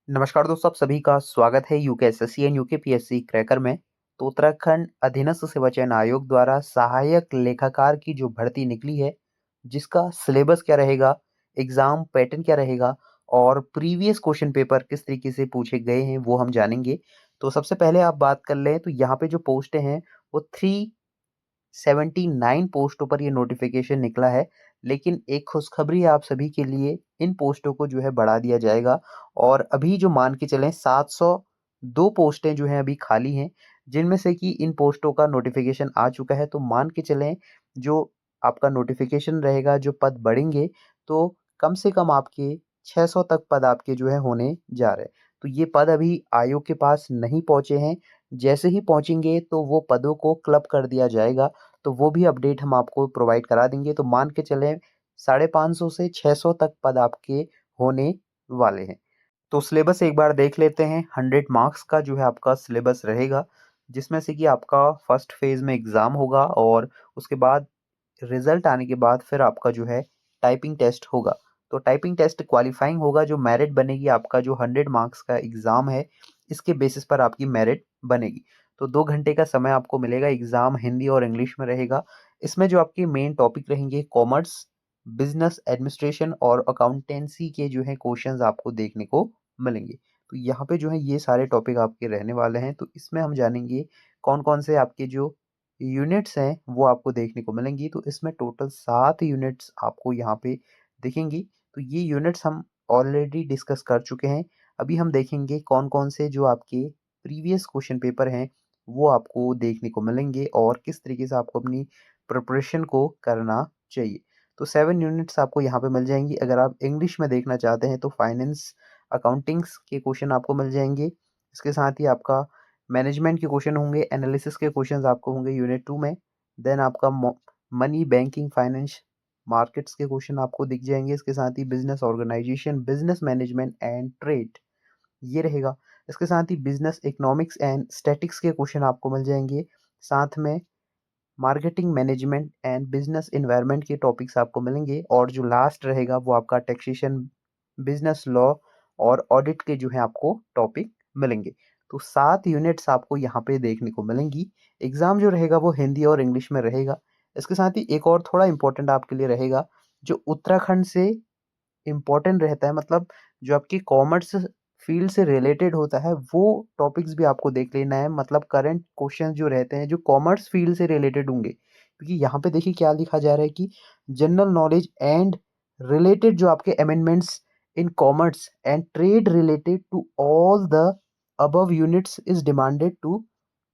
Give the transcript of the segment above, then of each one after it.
नमस्कार दोस्तों, आप सभी का स्वागत है यूकेएसएससी एंड यूकेपीएससी क्रैकर में। तो उत्तराखंड अधीनस्थ सेवा चयन आयोग द्वारा सहायक लेखाकार की जो भर्ती निकली है, जिसका सिलेबस क्या रहेगा, एग्जाम पैटर्न क्या रहेगा और प्रीवियस क्वेश्चन पेपर किस तरीके से पूछे गए हैं वो हम जानेंगे। तो सबसे पहले आप बात कर लें तो यहाँ पे जो पोस्टें हैं वो 379 पोस्टों पर ये नोटिफिकेशन निकला है। लेकिन एक खुशखबरी है आप सभी के लिए, इन पोस्टों को जो है बढ़ा दिया जाएगा और अभी जो मान के चलें 702 पोस्टें जो हैं अभी खाली हैं, जिनमें से कि इन पोस्टों का नोटिफिकेशन आ चुका है। तो मान के चलें जो आपका नोटिफिकेशन रहेगा, जो पद बढ़ेंगे तो कम से कम आपके 600 तक पद आपके जो है होने जा रहे हैं। तो ये पद अभी आयोग के पास नहीं पहुंचे हैं। जैसे ही पहुंचेंगे तो वो पदों को क्लब कर दिया जाएगा, तो वो भी अपडेट हम आपको प्रोवाइड करा देंगे। तो मान के चलें 550 से 600 तक पद आपके होने वाले हैं। तो सिलेबस एक बार देख लेते हैं। 100 मार्क्स का जो है आपका सिलेबस रहेगा, जिसमें से कि आपका फर्स्ट फेज में एग्ज़ाम होगा और उसके बाद रिजल्ट आने के बाद फिर आपका जो है टाइपिंग टेस्ट होगा। तो टाइपिंग टेस्ट क्वालिफाइंग होगा, जो मेरिट बनेगी आपका जो 100 मार्क्स का एग्ज़ाम है, इसके बेसिस पर आपकी मेरिट बनेगी। तो 2 घंटे का समय आपको मिलेगा। एग्ज़ाम हिंदी और इंग्लिश में रहेगा। इसमें जो आपके मेन टॉपिक रहेंगे कॉमर्स, बिजनेस एडमिनिस्ट्रेशन और अकाउंटेंसी के जो है क्वेश्चंस आपको देखने को मिलेंगे। तो यहाँ पे जो है ये सारे टॉपिक आपके रहने वाले हैं। तो इसमें हम जानेंगे कौन कौन से आपके जो यूनिट्स हैं वो आपको देखने को मिलेंगी। तो इसमें टोटल 7 यूनिट्स आपको यहाँ पे दिखेंगी। तो ये यूनिट्स हम ऑलरेडी डिस्कस कर चुके हैं। अभी हम देखेंगे कौन कौन से जो आपके प्रीवियस क्वेश्चन पेपर हैं वो आपको देखने को मिलेंगे और किस तरीके से आपको अपनी प्रिपरेशन को करना चाहिए। तो 7 यूनिट्स आपको यहाँ पे मिल जाएंगी। अगर आप इंग्लिश में देखना चाहते हैं तो फाइनेंस अकाउंटिंग्स के क्वेश्चन आपको मिल जाएंगे। इसके साथ ही आपका मैनेजमेंट के क्वेश्चन होंगे, एनालिसिस के क्वेश्चंस आपको होंगे यूनिट 2 में। देन आपका मनी, बैंकिंग, फाइनेंस, मार्केट्स के क्वेश्चन आपको दिख जाएंगे। इसके साथ ही business organisation, business management and trade ये रहेगा। इसके साथ ही बिजनेस इकोनॉमिक्स एंड स्टैटिक्स के क्वेश्चन आपको मिल जाएंगे। साथ में marketing management and business environment के टॉपिक्स आपको मिलेंगे और जो लास्ट रहेगा वो आपका टैक्सेशन, बिजनेस लॉ और ऑडिट के जो है आपको टॉपिक मिलेंगे। तो 7 यूनिट्स आपको यहाँ पे देखने को मिलेंगी। एग्जाम जो रहेगा वो हिंदी और इंग्लिश में रहेगा। इसके साथ ही एक और थोड़ा इंपॉर्टेंट आपके लिए रहेगा, जो उत्तराखंड से इम्पोर्टेंट रहता है, मतलब जो आपकी कॉमर्स फील्ड से रिलेटेड होता है वो टॉपिक्स भी आपको देख लेना है। मतलब करंट क्वेश्चंस जो रहते हैं जो कॉमर्स फील्ड से रिलेटेड होंगे, क्योंकि यहाँ पे देखिए क्या लिखा जा रहा है कि जनरल नॉलेज एंड रिलेटेड जो आपके amendments in commerce and trade related to all the above units is demanded to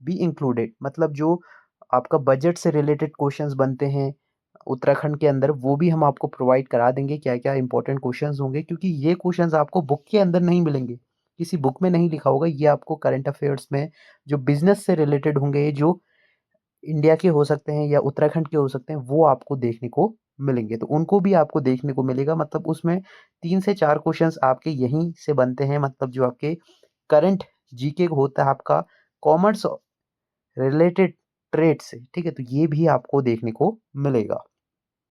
be included. मतलब जो आपका बजट से रिलेटेड क्वेश्चंस बनते हैं उत्तराखंड के अंदर, वो भी हम आपको प्रोवाइड करा देंगे क्या क्या इंपॉर्टेंट क्वेश्चंस होंगे, क्योंकि ये क्वेश्चंस आपको बुक के अंदर नहीं मिलेंगे, किसी बुक में नहीं लिखा होगा। ये आपको करंट अफेयर्स में जो बिजनेस से रिलेटेड होंगे, जो इंडिया के हो सकते हैं या उत्तराखंड के हो सकते हैं, वो आपको देखने को मिलेंगे। तो उनको भी आपको देखने को मिलेगा। मतलब उसमें 3 से 4 क्वेश्चंस आपके यहीं से बनते हैं, मतलब जो आपके करंट जीके होता है आपका कॉमर्स रिलेटेड ट्रेड से, ठीक है। तो ये भी आपको देखने को मिलेगा।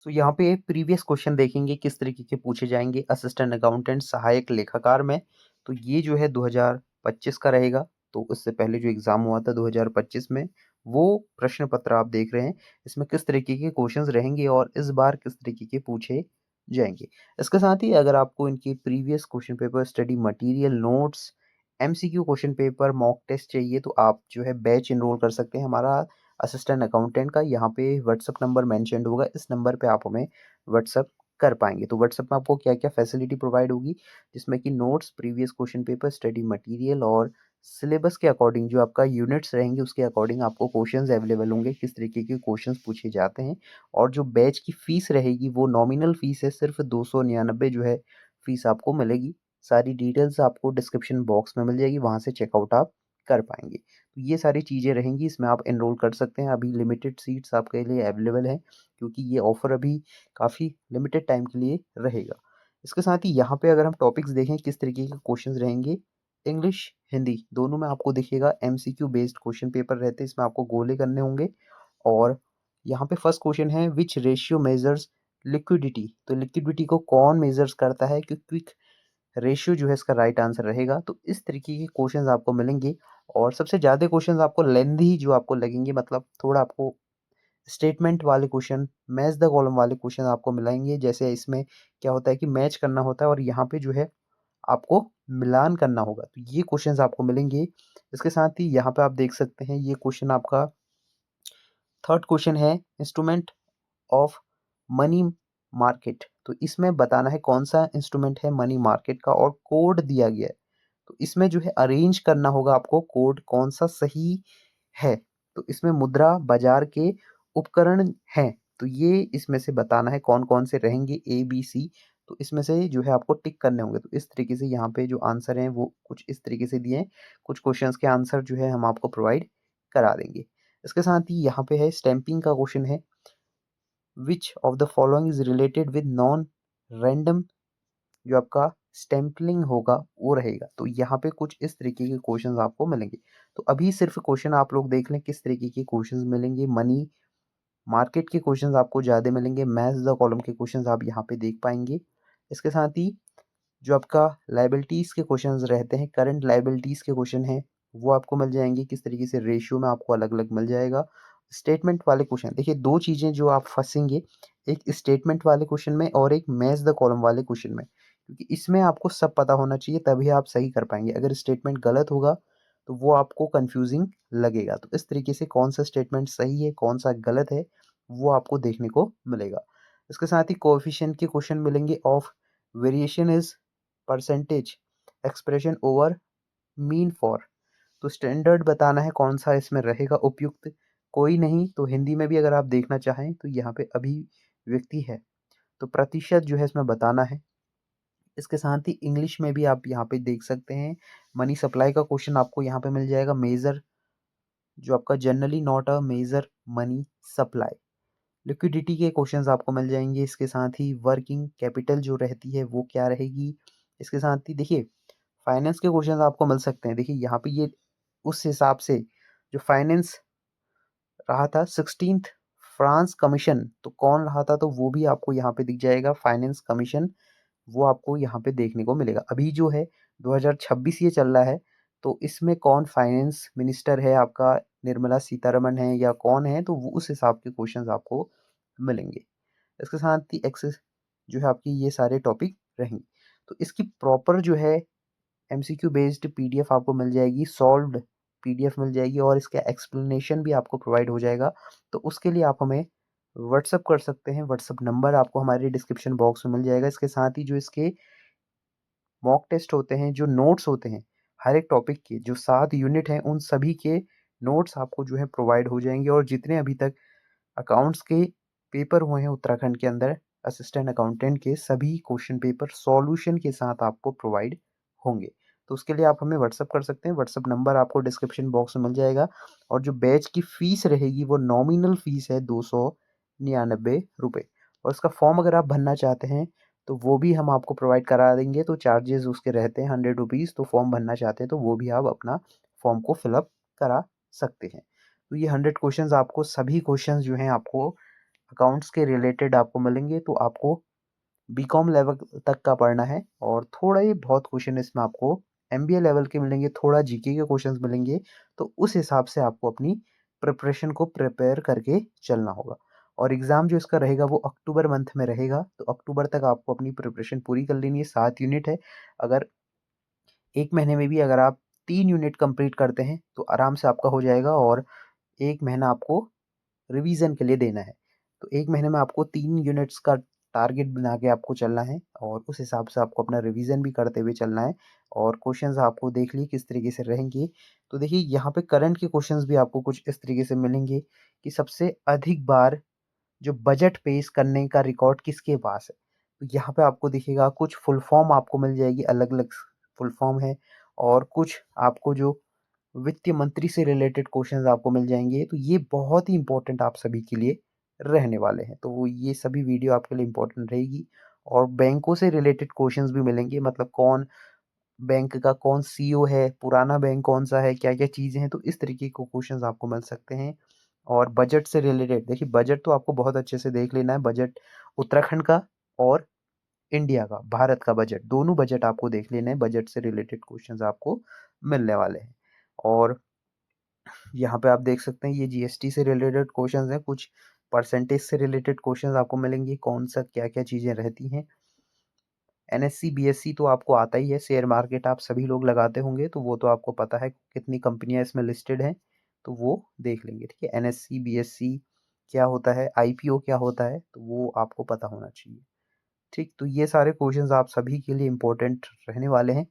तो यहाँ पे प्रीवियस क्वेश्चन देखेंगे किस तरीके के पूछे जाएंगे असिस्टेंट अकाउंटेंट सहायक लेखाकार में। तो ये जो है 2025 का रहेगा। तो उससे पहले जो एग्जाम हुआ था 2025 में, वो प्रश्न पत्र आप देख रहे हैं। इसमें किस तरीके के क्वेश्चंस रहेंगे और इस बार किस तरीके के पूछे जाएंगे। इसके साथ ही अगर आपको इनके previous question paper, study material, notes, MCQ question paper, mock test चाहिए तो आप जो है बैच इनरोल कर सकते हैं हमारा असिस्टेंट अकाउंटेंट का। यहाँ पे व्हाट्सअप नंबर मेंशन्ड होगा, इस नंबर पे आप हमें व्हाट्सअप कर पाएंगे। तो व्हाट्सअप में आपको क्या क्या फैसिलिटी प्रोवाइड होगी, जिसमें कि notes, previous question paper, study material और सिलेबस के अकॉर्डिंग जो आपका यूनिट्स रहेंगे उसके अकॉर्डिंग आपको क्वेश्चंस अवेलेबल होंगे, किस तरीके के क्वेश्चंस पूछे जाते हैं। और जो बैच की फीस रहेगी वो नॉमिनल फीस है, सिर्फ 299 जो है फीस आपको मिलेगी। सारी डिटेल्स आपको डिस्क्रिप्शन बॉक्स में मिल जाएगी, वहाँ से चेकआउट आप कर पाएंगे। तो ये सारी चीज़ें रहेंगी, इसमें आप एनरोल कर सकते हैं। अभी लिमिटेड सीट्स आपके लिए अवेलेबल हैं, क्योंकि ये ऑफ़र अभी काफ़ी लिमिटेड टाइम के लिए रहेगा। इसके साथ ही यहाँ पे अगर हम टॉपिक्स देखें किस तरीके के क्वेश्चंस रहेंगे, इंग्लिश हिंदी दोनों में आपको दिखेगा। एमसीक्यू बेस्ड क्वेश्चन पेपर रहते हैं, इसमें आपको गोले करने होंगे। और यहाँ पे फर्स्ट क्वेश्चन है विच रेशियो मेजर्स लिक्विडिटी। तो लिक्विडिटी को कौन मेजर्स करता है, कि क्विक रेशियो जो है इसका राइट आंसर रहेगा। तो इस तरीके के क्वेश्चंस आपको मिलेंगे और सबसे ज़्यादा क्वेश्चंस आपको लेंथी जो आपको लगेंगे, मतलब थोड़ा आपको स्टेटमेंट वाले क्वेश्चन, मैच द कॉलम वाले क्वेश्चन आपको मिलाएंगे। जैसे इसमें क्या होता है कि मैच करना होता है और यहाँ पे जो है आपको मिलान करना होगा, तो ये क्वेश्चंस आपको मिलेंगे। इसके साथ ही यहाँ पे आप देख सकते हैं ये क्वेश्चन आपका थर्ड क्वेश्चन है, इंस्ट्रूमेंट ऑफ मनी मार्केट। तो इसमें बताना है कौन सा इंस्ट्रूमेंट है मनी मार्केट का और कोड दिया गया है। तो इसमें जो है अरेंज करना होगा आपको कोड कौन सा सही है। तो इसमें मुद्रा बाजार के उपकरण हैं, तो ये इसमें से बताना है कौन कौन से रहेंगे, ए बी सी। तो इसमें से जो है आपको टिक करने होंगे। तो इस तरीके से यहाँ पे जो आंसर हैं वो कुछ इस तरीके से दिए हैं। कुछ क्वेश्चंस के आंसर जो है हम आपको प्रोवाइड करा देंगे। इसके साथ ही यहाँ पे है स्टैंपिंग का क्वेश्चन है, which of the following is related with non random. जो आपका स्टैम्पलिंग होगा वो रहेगा। तो यहाँ पे कुछ इस तरीके के क्वेश्चंस आपको मिलेंगे। तो अभी सिर्फ क्वेश्चन आप लोग देख लें किस तरीके के क्वेश्चंस मिलेंगे। मनी मार्केट के क्वेश्चंस आपको ज़्यादा मिलेंगे, मैच द कॉलम के क्वेश्चंस आप यहाँ पे देख पाएंगे। इसके साथ ही जो आपका लाइबिलिटीज़ के क्वेश्चंस रहते हैं, करंट लाइबिलिटीज़ के क्वेश्चन हैं, वो आपको मिल जाएंगे। किस तरीके से रेशियो में आपको अलग अलग मिल जाएगा। स्टेटमेंट वाले क्वेश्चन, देखिए दो चीज़ें जो आप फंसेंगे, एक स्टेटमेंट वाले क्वेश्चन में और एक मैच द कॉलम वाले क्वेश्चन में, क्योंकि इसमें आपको सब पता होना चाहिए तभी आप सही कर पाएंगे। अगर स्टेटमेंट गलत होगा तो वो आपको कंफ्यूजिंग लगेगा। तो इस तरीके से कौन सा स्टेटमेंट सही है कौन सा गलत है वो आपको देखने को मिलेगा। इसके साथ ही कोएफिशिएंट के क्वेश्चन मिलेंगे of variation is percentage expression over mean for. तो स्टैंडर्ड बताना है कौन सा इसमें रहेगा उपयुक्त, कोई नहीं। तो हिंदी में भी अगर आप देखना चाहें तो यहाँ पे अभिव्यक्ति है, तो प्रतिशत जो है इसमें बताना है। इसके साथ ही इंग्लिश में भी आप यहाँ पे देख सकते हैं, मनी सप्लाई का क्वेश्चन आपको यहाँ पे मिल जाएगा। मेजर जो आपका generally not a major money supply. Liquidity के क्वेश्चंस आपको मिल जाएंगे। इसके साथ ही वर्किंग कैपिटल जो रहती है वो क्या रहेगी। इसके साथ ही देखिए फाइनेंस के क्वेश्चंस आपको मिल सकते हैं। देखिए यहाँ पे ये उस हिसाब से जो फाइनेंस रहा था 16th फ्रांस कमीशन, तो कौन रहा था, तो वो भी आपको यहाँ पे दिख जाएगा फाइनेंस कमीशन, वो आपको यहाँ पे देखने को मिलेगा। अभी जो है 2026 ये चल रहा है, तो इसमें कौन फाइनेंस मिनिस्टर है आपका, निर्मला सीतारमण है या कौन है, तो वो उस हिसाब के क्वेश्चंस आपको मिलेंगे। इसके साथ ही एक्सेस जो है आपकी ये सारे टॉपिक रहेंगे। तो इसकी प्रॉपर जो है एमसीक्यू बेस्ड पीडीएफ आपको मिल जाएगी, सॉल्व्ड पीडीएफ मिल जाएगी और इसका एक्सप्लेनेशन भी आपको प्रोवाइड हो जाएगा। तो उसके लिए आप हमें व्हाट्सअप कर सकते हैं, व्हाट्सअप नंबर आपको हमारे डिस्क्रिप्शन बॉक्स में मिल जाएगा। इसके साथ ही जो इसके मॉक टेस्ट होते हैं, जो नोट्स होते हैं हर एक टॉपिक के, जो 7 यूनिट हैं उन सभी के नोट्स आपको जो है प्रोवाइड हो जाएंगे। और जितने अभी तक अकाउंट्स के पेपर हुए हैं उत्तराखंड के अंदर असिस्टेंट अकाउंटेंट के, सभी क्वेश्चन पेपर सॉल्यूशन के साथ आपको प्रोवाइड होंगे। तो उसके लिए आप हमें व्हाट्सअप कर सकते हैं, व्हाट्सअप नंबर आपको डिस्क्रिप्शन बॉक्स में मिल जाएगा। और जो बैच की फ़ीस रहेगी वो नॉमिनल फ़ीस है 299 रुपये। और उसका फॉर्म अगर आप भरना चाहते हैं तो वो भी हम आपको प्रोवाइड करा देंगे। तो चार्जेस उसके रहते हैं 100 रुपीज़। तो फॉर्म भरना चाहते हैं तो वो भी आप अपना फॉर्म को फिलअप करा सकते हैं। तो ये 100 क्वेश्चंस आपको, सभी क्वेश्चंस जो हैं आपको अकाउंट्स के रिलेटेड आपको मिलेंगे। तो आपको बीकॉम लेवल तक का पढ़ना है और थोड़ा ही बहुत क्वेश्चन इसमें आपको एमबीए लेवल के मिलेंगे, थोड़ा जीके के क्वेश्चंस मिलेंगे। तो उस हिसाब से आपको अपनी प्रिपरेशन को प्रिपेयर करके चलना होगा। और एग्ज़ाम जो इसका रहेगा वो अक्टूबर मंथ में रहेगा। तो अक्टूबर तक आपको अपनी प्रिपरेशन पूरी कर लेनी है। 7 यूनिट है, अगर 1 महीने में भी अगर आप 3 यूनिट कंप्लीट करते हैं तो आराम से आपका हो जाएगा। और 1 महीना आपको रिवीजन के लिए देना है। तो 1 महीने में आपको 3 यूनिट्स का टारगेट बना के आपको चलना है और उस हिसाब से आपको अपना रिवीजन भी करते हुए चलना है। और क्वेश्चंस आपको देख लिए किस तरीके से रहेंगे। तो देखिए यहाँ पे करंट के क्वेश्चंस भी आपको कुछ इस तरीके से मिलेंगे कि सबसे अधिक बार जो बजट पेश करने का रिकॉर्ड किसके पास है। तो यहाँ पे आपको दिखेगा कुछ फुल फॉर्म आपको मिल जाएगी, अलग अलग फुल फॉर्म है। और कुछ आपको जो वित्त मंत्री से रिलेटेड क्वेश्चंस आपको मिल जाएंगे। तो ये बहुत ही इंपॉर्टेंट आप सभी के लिए रहने वाले हैं। तो ये सभी वीडियो आपके लिए इंपॉर्टेंट रहेगी। और बैंकों से रिलेटेड क्वेश्चंस भी मिलेंगे, मतलब कौन बैंक का कौन सीईओ है, पुराना बैंक कौन सा है, क्या क्या चीज़ें हैं। तो इस तरीके के क्वेश्चंस आपको मिल सकते हैं। और बजट से रिलेटेड देखिए, बजट तो आपको बहुत अच्छे से देख लेना है, बजट उत्तराखंड का और इंडिया का, भारत का बजट, दोनों बजट आपको देख लेने हैं, बजट से रिलेटेड क्वेश्चंस आपको मिलने वाले हैं। और यहाँ पे आप देख सकते हैं ये जीएसटी से रिलेटेड क्वेश्चंस हैं, कुछ परसेंटेज से रिलेटेड क्वेश्चंस आपको मिलेंगे, कौन सा क्या-क्या चीज़ें रहती हैं। एनएससी, बीएससी तो आपको आता ही है, शेयर मार्केट आप सभी लोग लगाते होंगे, तो वो तो आपको पता है कितनी कंपनियाँ इसमें लिस्टेड हैं, तो वो देख लेंगे, ठीक है। एनएससी, बीएससी क्या होता है, आईपीओ क्या होता है, तो वो आपको पता होना चाहिए, ठीक। तो ये सारे क्वेश्चंस आप सभी के लिए इम्पोर्टेंट रहने वाले हैं।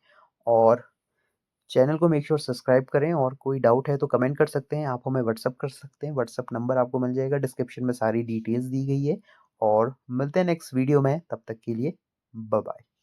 और चैनल को मेक श्योर सब्सक्राइब करें, और कोई डाउट है तो कमेंट कर सकते हैं, आप हमें व्हाट्सअप कर सकते हैं, व्हाट्सअप नंबर आपको मिल जाएगा, डिस्क्रिप्शन में सारी डिटेल्स दी गई है। और मिलते हैं नेक्स्ट वीडियो में, तब तक के लिए बाय बाय।